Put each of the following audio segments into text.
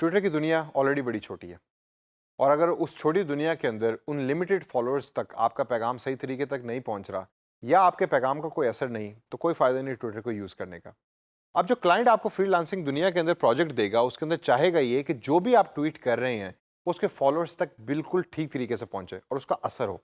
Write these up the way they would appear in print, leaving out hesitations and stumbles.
Twitter की दुनिया already बड़ी छोटी है और अगर उस छोटी दुनिया के अंदर उन लिमिटेड फॉलोअर्स तक आपका पैगाम सही तरीके तक नहीं पहुंच रहा या आपके पैगाम का कोई असर नहीं तो कोई फ़ायदा नहीं ट्विटर को यूज़ करने का। अब जो क्लाइंट आपको फ्रीलांसिंग दुनिया के अंदर प्रोजेक्ट देगा उसके अंदर चाहेगा ये कि जो भी आप ट्वीट कर रहे हैं वो उसके फॉलोअर्स तक बिल्कुल ठीक तरीके से पहुंचे और उसका असर हो।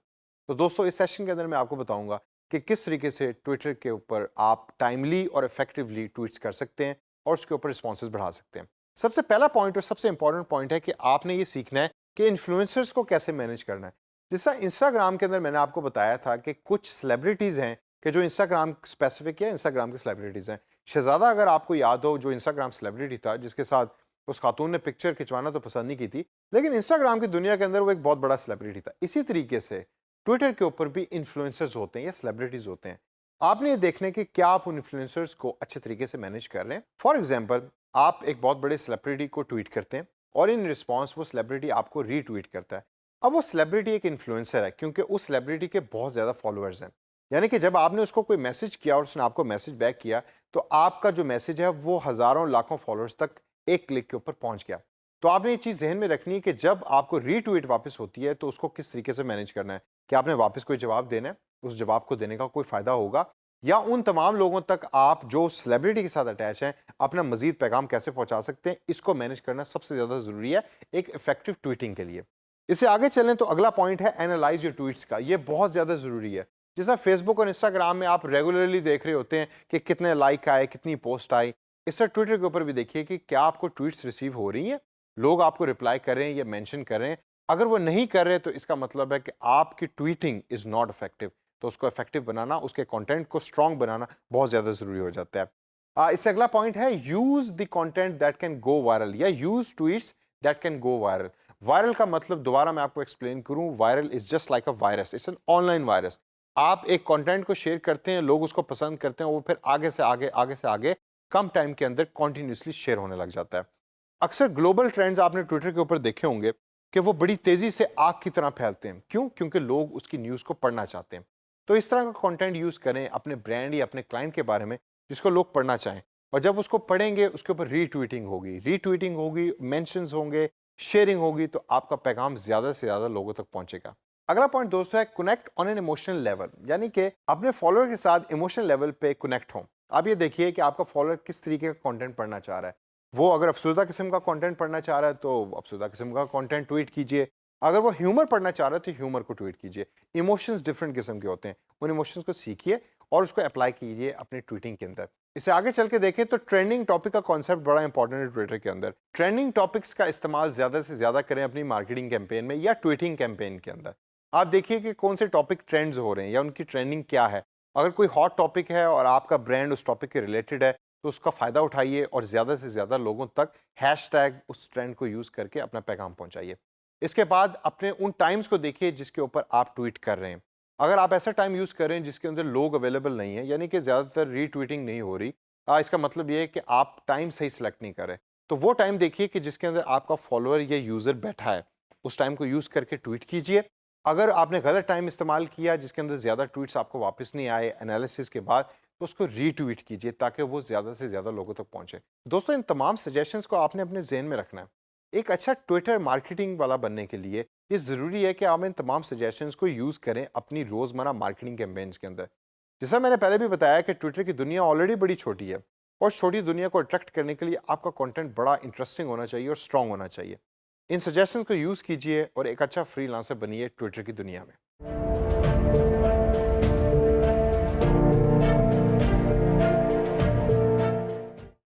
तो दोस्तों इस सेशन के अंदर मैं आपको बताऊंगा कि किस तरीके से ट्विटर के ऊपर आप टाइमली और इफेक्टिवली ट्वीट्स कर सकते हैं और उसके ऊपर रिस्पॉन्सेज बढ़ा सकते हैं। सबसे पहला पॉइंट और सबसे इंपॉर्टेंट पॉइंट है कि आपने ये सीखना है कि इन्फ्लुएंसर्स को कैसे मैनेज करना है। जैसा इंस्टाग्राम के अंदर मैंने आपको बताया था कि कुछ सेलिब्रिटीज़ हैं कि जो इंस्टाग्राम स्पेसिफिक या इंस्टाग्राम के सेलिब्रिटीज़ हैं। शहजादा अगर आपको याद हो जो इंस्टाग्राम सेलिब्रिटी था जिसके साथ उस खातून ने पिक्चर खिंचवाना तो पसंद नहीं की थी, लेकिन इंस्टाग्राम की दुनिया के अंदर वो एक बहुत बड़ा सेलिब्रिटी था। इसी तरीके से ट्विटर के ऊपर भी इन्फ्लुएंसर्स होते हैं या सेलिब्रिटीज़ होते हैं। आपने ये देखना है कि क्या आप उन इन्फ्लुएंसर्स को अच्छे तरीके से मैनेज कर रहे हैं। फॉर एग्जाम्पल आप एक बहुत बड़े सेलिब्रिटी को ट्वीट करते हैं और इन रिस्पॉन्स वो सेलिब्रिटी आपको रीट्वीट करता है। अब वो सेलिब्रिटी एक इन्फ्लुएंसर है क्योंकि उस सेलिब्रिटी के बहुत ज़्यादा फॉलोअर्स हैं। यानी कि जब आपने उसको कोई मैसेज किया और उसने आपको मैसेज बैक किया तो आपका जो मैसेज है वो हज़ारों लाखों फॉलोअर्स तक एक क्लिक के ऊपर पहुंच गया। तो आपने ये चीज़ जहन में रखनी है कि जब आपको रीट्वीट वापस होती है तो उसको किस तरीके से मैनेज करना है। कि आपने वापस कोई जवाब देना है, उस जवाब को देने का कोई फ़ायदा होगा या उन तमाम लोगों तक आप जो सेलिब्रिटी के साथ अटैच हैं अपना मजीद पैगाम कैसे पहुंचा सकते हैं, इसको मैनेज करना सबसे ज़्यादा ज़रूरी है एक इफेक्टिव ट्वीटिंग के लिए। इससे आगे चलें तो अगला पॉइंट है एनालाइज योर ट्वीट्स का। ये बहुत ज़्यादा ज़रूरी है। जैसा फेसबुक और इंस्टाग्राम में आप रेगुलरली देख रहे होते हैं कि कितने लाइक आए, कितनी पोस्ट आई, इस तरह ट्विटर के ऊपर भी देखिए कि क्या आपको ट्वीट्स रिसीव हो रही हैं, लोग आपको रिप्लाई कर रहे हैं या मेंशन कर रहे हैं। अगर वो नहीं कर रहे तो इसका मतलब है कि आपकी ट्वीटिंग इज़ नॉट इफेक्टिव। तो उसको इफेक्टिव बनाना, उसके कंटेंट को स्ट्रॉन्ग बनाना बहुत ज़्यादा ज़रूरी हो जाता है। इससे अगला पॉइंट है use the content that can go viral या use tweets that can go viral. Viral का मतलब दोबारा मैं आपको एक्सप्लेन करूं, viral is just like a virus, it's an online virus. आप एक कंटेंट को शेयर करते हैं, लोग उसको पसंद करते हैं, वो फिर आगे से आगे कम टाइम के अंदर कॉन्टिन्यूसली शेयर होने लग जाता है। अक्सर ग्लोबल ट्रेंड्स आपने ट्विटर के ऊपर देखे होंगे कि वो बड़ी तेजी से आग की तरह फैलते हैं। क्यों? क्योंकि लोग उसकी न्यूज़ को पढ़ना चाहते हैं। तो इस तरह का कंटेंट यूज़ करें अपने ब्रांड या अपने क्लाइंट के बारे में जिसको लोग पढ़ना चाहें, और जब उसको पढ़ेंगे उसके ऊपर रीट्वीटिंग होगी, मेंशंस होंगे, शेयरिंग होगी, तो आपका पैगाम ज़्यादा से ज़्यादा लोगों तक पहुंचेगा। अगला पॉइंट दोस्तों है connect on an emotional level, यानी कि अपने फॉलोअर के साथ इमोशनल लेवल पे कनेक्ट हों। आप ये देखिए कि आपका फॉलोअर किस तरीके का कंटेंट पढ़ना चाह रहा है। वो अगर अफसरदा किस्म का कंटेंट पढ़ना चाह रहा है तो अफसरदा किस्म का कंटेंट ट्वीट कीजिए। अगर वो ह्यूमर पढ़ना चाह रहा है तो ह्यूमर को ट्वीट कीजिए। इमोशंस डिफरेंट किस्म के होते हैं, उन इमोशंस को सीखिए और उसको अप्लाई कीजिए अपनी ट्वीटिंग के अंदर। इसे आगे चल के देखें तो ट्रेंडिंग टॉपिक का कॉन्सेप्ट बड़ा इंपॉर्टेंट है ट्विटर के अंदर। ट्रेंडिंग टॉपिक्स का इस्तेमाल ज़्यादा से ज़्यादा करें अपनी मार्केटिंग कैंपेन में या ट्वीटिंग कैंपेन के अंदर। आप देखिए कि कौन से टॉपिक ट्रेंड्स हो रहे हैं या उनकी ट्रेंडिंग क्या है। अगर कोई हॉट टॉपिक है और आपका ब्रांड उस टॉपिक के रिलेटेड है तो उसका फ़ायदा उठाइए और ज़्यादा से ज़्यादा लोगों तक हैशटैग उस ट्रेंड को यूज़ करके अपना पैगाम पहुंचाइए। इसके बाद अपने उन टाइम्स को देखिए जिसके ऊपर आप ट्वीट कर रहे हैं। अगर आप ऐसा टाइम यूज़ कर रहे हैं जिसके अंदर लोग अवेलेबल नहीं है, यानी कि ज़्यादातर रीट्वीटिंग नहीं हो रही, इसका मतलब ये है कि आप टाइम सही सेलेक्ट नहीं कर रहे। तो वो टाइम देखिए कि जिसके अंदर आपका फॉलोअर या यूज़र बैठा है, उस टाइम को यूज़ करके ट्वीट कीजिए। अगर आपने गलत टाइम इस्तेमाल किया जिसके अंदर ज़्यादा ट्वीट्स आपको वापस नहीं आए एनालिसिस के बाद, तो उसको रीट्वीट कीजिए ताकि वो ज़्यादा से ज़्यादा लोगों तक पहुंचे। दोस्तों इन तमाम सजेशंस को आपने अपने जहन में रखना है। एक अच्छा ट्विटर मार्केटिंग वाला बनने के लिए ये ज़रूरी है कि आप इन तमाम सजेशंस को यूज़ करें अपनी रोज़मर्रा मार्केटिंग कैंपेन्स के अंदर। जैसा मैंने पहले भी बताया कि ट्विटर की दुनिया ऑलरेडी बड़ी छोटी है और छोटी दुनिया को अट्रैक्ट करने के लिए आपका कंटेंट बड़ा इंटरेस्टिंग होना चाहिए और स्ट्रॉन्ग होना चाहिए। इन सजेशंस को यूज़ कीजिए और एक अच्छा फ्रीलांसर बनिए ट्विटर की दुनिया में।